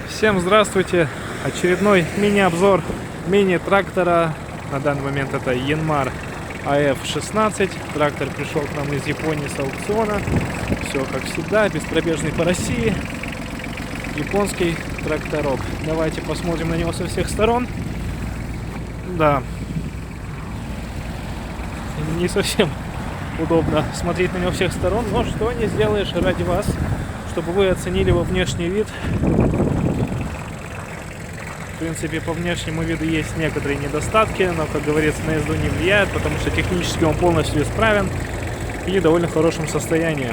Всем здравствуйте! Очередной мини-обзор мини-трактора. На данный момент это Yanmar AF16. Трактор пришел к нам из Японии с аукциона. Все как всегда, беспробежный по России. Японский тракторок. Давайте посмотрим на него со всех сторон. Да, не совсем удобно смотреть на него со всех сторон, но что не сделаешь ради вас, чтобы вы оценили его внешний вид. В принципе, по внешнему виду есть некоторые недостатки, но, как говорится, на езду не влияет, потому что технически он полностью исправен и в довольно хорошем состоянии.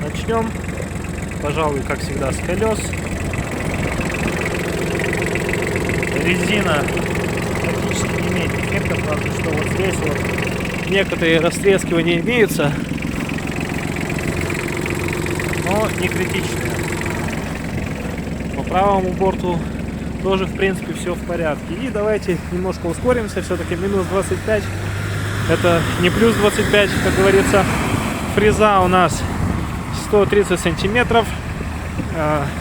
Начнем, пожалуй, как всегда, с колес. Резина практически не имеет эффекта, правда, что вот здесь вот некоторые растрескивания имеются, но не критичные. По правому борту тоже, в принципе, все в порядке. И давайте немножко ускоримся. Все-таки минус 25. Это не плюс 25, как говорится. Фреза у нас 130 сантиметров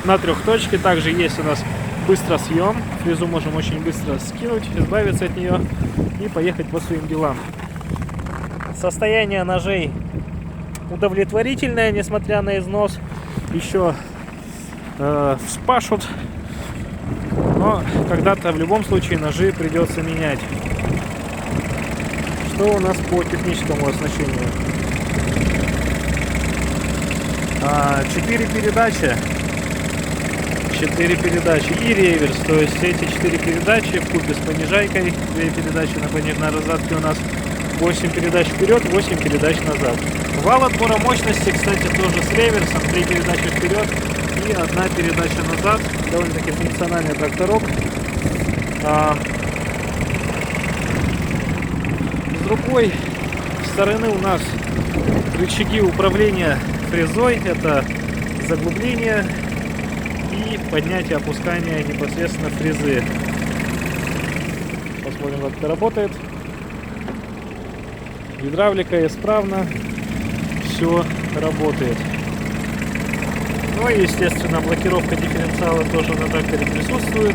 на трехточке. Также есть у нас быстросъем. Фрезу можем очень быстро скинуть, избавиться от нее и поехать по своим делам. Состояние ножей удовлетворительное, несмотря на износ. Еще вспашут, но когда-то в любом случае ножи придется менять. Что у нас по техническому оснащению? 4 передачи и реверс, то есть эти 4 передачи вкупе с понижайкой, 2 передачи на пониженной раздатке у нас, 8 передач вперед, 8 передач назад. Вал отбора мощности, кстати, тоже с реверсом, 3 передачи вперед и 1 передача назад. Довольно-таки функциональный тракторок. С другой стороны у нас рычаги управления фрезой. Это заглубление и поднятие, опускание непосредственно фрезы. Посмотрим, как это работает. Гидравлика исправна. Все работает. Ну и, естественно, блокировка дифференциала тоже на тракторе присутствует.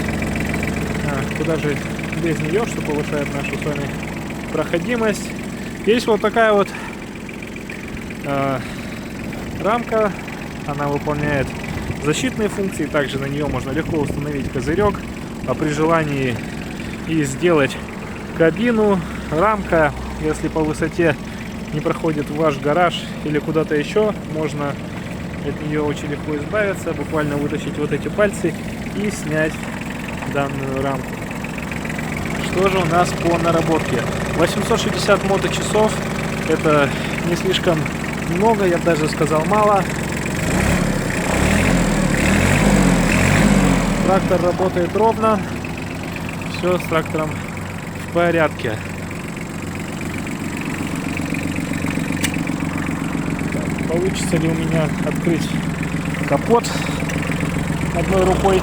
Куда же без нее, что повышает нашу с вами проходимость. Есть вот такая вот рамка. Она выполняет защитные функции. Также на нее можно легко установить козырек, а при желании и сделать кабину. Рамка, если по высоте не проходит в ваш гараж или куда-то еще, можно от нее очень легко избавиться, буквально вытащить вот эти пальцы и снять данную рамку. Что же у нас по наработке? 860 моточасов. Это не слишком много, я бы даже сказал мало. Трактор работает ровно. Все с трактором в порядке. Получится ли у меня открыть капот одной рукой?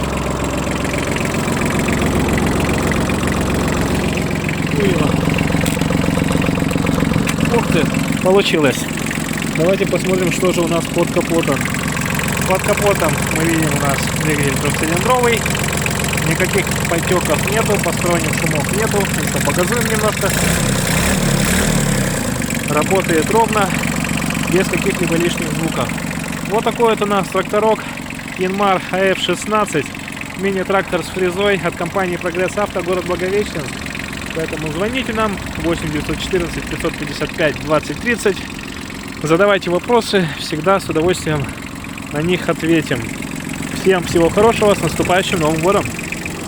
Ух ты, получилось. Давайте посмотрим, что же у нас под капотом. Под капотом мы видим, у нас двигатель трехцилиндровый. Никаких потеков нету, посторонних шумов нету. Еще погазуем немножко. Работает ровно, без каких-либо лишних звуков. Вот такой вот у нас тракторок Yanmar AF16. Мини-трактор с фрезой от компании Прогресс Авто, город Благовещенск. Поэтому звоните нам 8 914 555 20 30. Задавайте вопросы, всегда с удовольствием на них ответим. Всем всего хорошего, с наступающим Новым годом!